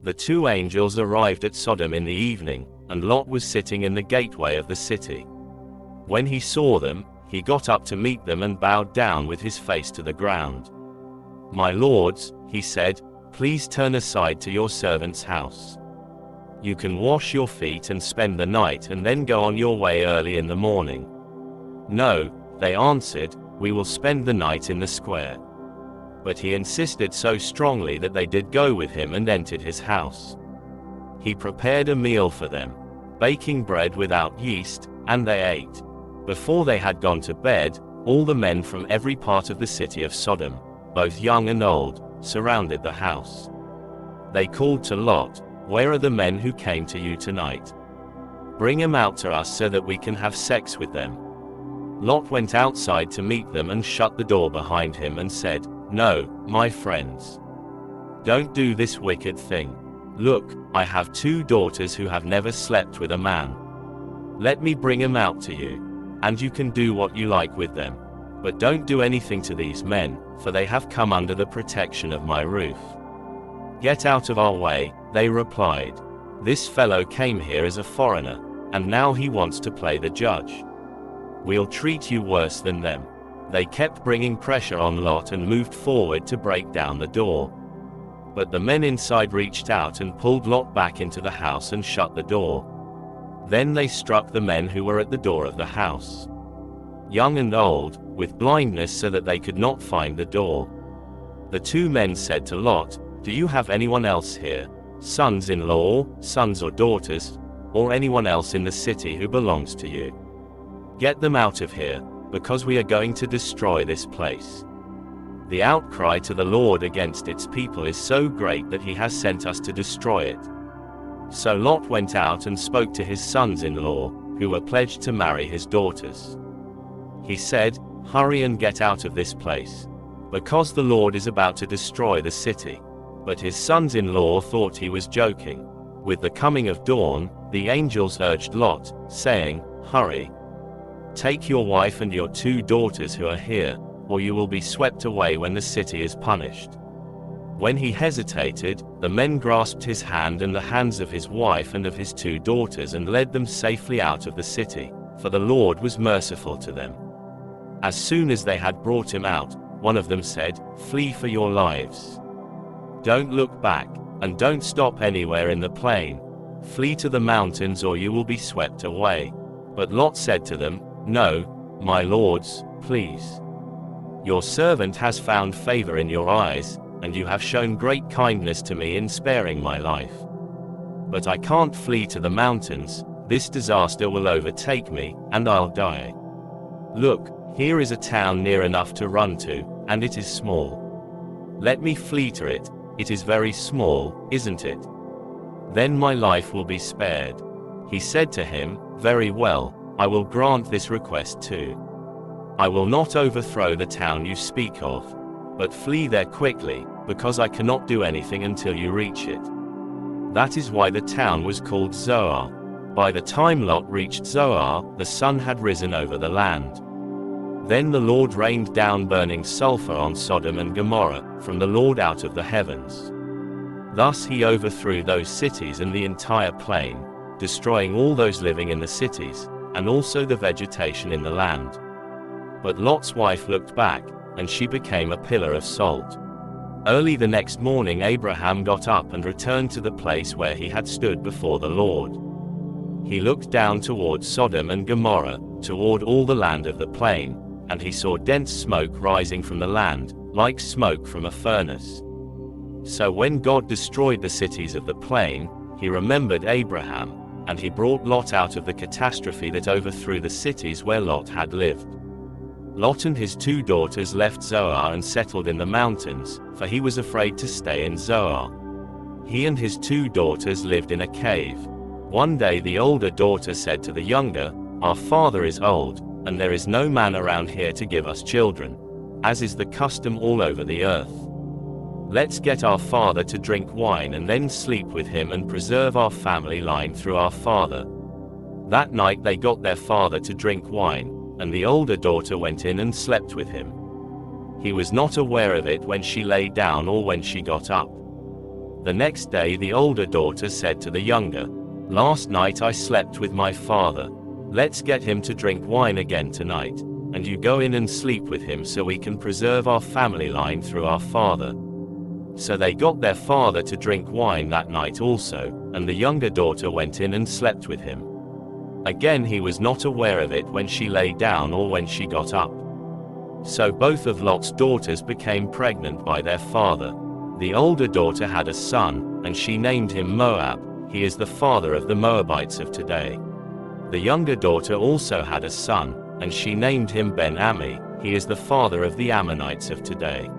The two angels arrived at Sodom in the evening, and Lot was sitting in the gateway of the city. When he saw them, he got up to meet them and bowed down with his face to the ground. "My lords," he said, "please turn aside to your servant's house. You can wash your feet and spend the night and then go on your way early in the morning." "No," they answered, "we will spend the night in the square." But he insisted so strongly that they did go with him and entered his house. He prepared a meal for them, baking bread without yeast, and they ate. Before they had gone to bed, all the men from every part of the city of Sodom, both young and old, surrounded the house. They called to Lot, "Where are the men who came to you tonight? Bring them out to us so that we can have sex with them." Lot went outside to meet them and shut the door behind him and said, "No, my friends. Don't do this wicked thing. Look, I have 2 daughters who have never slept with a man. Let me bring them out to you, and you can do what you like with them. But don't do anything to these men, for they have come under the protection of my roof." "Get out of our way," they replied. "This fellow came here as a foreigner, and now he wants to play the judge. We'll treat you worse than them." They kept bringing pressure on Lot and moved forward to break down the door. But the men inside reached out and pulled Lot back into the house and shut the door. Then they struck the men who were at the door of the house, young and old, with blindness so that they could not find the door. The 2 men said to Lot, "Do you have anyone else here, sons-in-law, sons or daughters, or anyone else in the city who belongs to you? Get them out of here, because we are going to destroy this place. The outcry to the Lord against its people is so great that he has sent us to destroy it." So Lot went out and spoke to his sons-in-law, who were pledged to marry his daughters. He said, "Hurry and get out of this place, because the Lord is about to destroy the city." But his sons-in-law thought he was joking. With the coming of dawn, the angels urged Lot, saying, "Hurry. Take your wife and your 2 daughters who are here, or you will be swept away when the city is punished." When he hesitated, the men grasped his hand and the hands of his wife and of his 2 daughters and led them safely out of the city, for the Lord was merciful to them. As soon as they had brought him out, one of them said, "Flee for your lives. Don't look back, and don't stop anywhere in the plain. Flee to the mountains or you will be swept away." But Lot said to them, "No, my lords, please. Your servant has found favor in your eyes, and you have shown great kindness to me in sparing my life. But I can't flee to the mountains, this disaster will overtake me, and I'll die. Look, here is a town near enough to run to, and it is small. Let me flee to it, it is very small, isn't it? Then my life will be spared." He said to him, "Very well, I will grant this request too. I will not overthrow the town you speak of, but flee there quickly, because I cannot do anything until you reach it." That is why the town was called Zoar. By the time Lot reached Zoar, the sun had risen over the land. Then the Lord rained down burning sulfur on Sodom and Gomorrah, from the Lord out of the heavens. Thus he overthrew those cities and the entire plain, destroying all those living in the cities, and also the vegetation in the land. But Lot's wife looked back, and she became a pillar of salt. Early the next morning Abraham got up and returned to the place where he had stood before the Lord. He looked down toward Sodom and Gomorrah, toward all the land of the plain, and he saw dense smoke rising from the land, like smoke from a furnace. So when God destroyed the cities of the plain, he remembered Abraham, and he brought Lot out of the catastrophe that overthrew the cities where Lot had lived. Lot and his 2 daughters left Zoar and settled in the mountains, for he was afraid to stay in Zoar. He and his 2 daughters lived in a cave. One day the older daughter said to the younger, "Our father is old, and there is no man around here to give us children, as is the custom all over the earth. Let's get our father to drink wine and then sleep with him and preserve our family line through our father." That night they got their father to drink wine, and the older daughter went in and slept with him. He was not aware of it when she lay down or when she got up. The next day the older daughter said to the younger, "Last night I slept with my father. Let's get him to drink wine again tonight, and you go in and sleep with him so we can preserve our family line through our father." So they got their father to drink wine that night also, and the younger daughter went in and slept with him. Again he was not aware of it when she lay down or when she got up. So both of Lot's daughters became pregnant by their father. The older daughter had a son, and she named him Moab. He is the father of the Moabites of today. The younger daughter also had a son, and she named him Ben-Ammi. He is the father of the Ammonites of today.